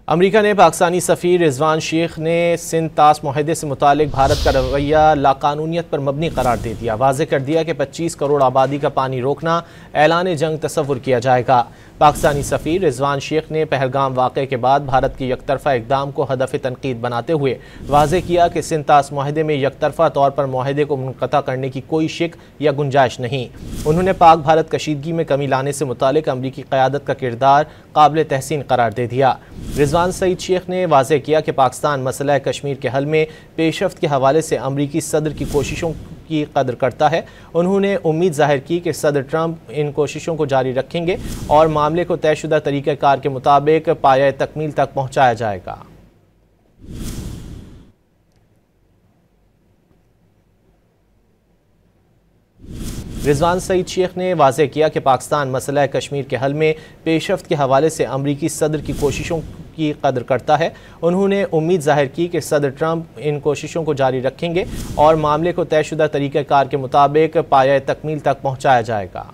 अमरीका ने पाकिस्तानी सफ़ीर रिजवान शेख ने सिंध तास मुआहदे से मुतालिक भारत का रवैया लाकानूनियत पर मबनी करार दे दिया। वाज़ेह कर दिया कि 25 करोड़ आबादी का पानी रोकना ऐलान जंग तस्वुर किया जाएगा। पाकिस्तानी सफ़ीर रिजवान शेख ने पहलगाम वाक़े के बाद भारत के यकतरफ़ा इक़दाम को हदफ़ तनकीद बनाते हुए वाज़ेह किया कि सिंध तास मुआहदे में यकतरफ़ा तौर पर मुआहदे को मुनक़ता करने की कोई शिक या गुंजाइश नहीं। उन्होंने पाक भारत कशीदगी में कमी लाने से मुतालिक अमरीकी क़यादत का किरदार काबिल तहसीन करार दे दिया। रिजवान सईद शेख ने वाज़ेह किया कि पाकिस्तान मसला कश्मीर के हल में पेशरफ्त के हवाले से अमरीकी सदर की कोशिशों की कदर करता है। उन्होंने उम्मीद जाहिर की कि सदर ट्रंप इन कोशिशों को जारी रखेंगे और मामले को तयशुदा तरीक़ाकार के मुताबिक पाया तकमील तक पहुँचाया जाएगा। रिजवान सईद शेख ने वाज़ेह किया कि पाकिस्तान मसला कश्मीर के हल में पेशरफ्त के हवाले से अमरीकी सदर की कोशिशों की कदर करता है। उन्होंने उम्मीद जाहिर की कि सदर ट्रंप इन कोशिशों को जारी रखेंगे और मामले को तयशुदा तरीक़ाकार के मुताबिक पाया तकमील तक पहुँचाया जाएगा।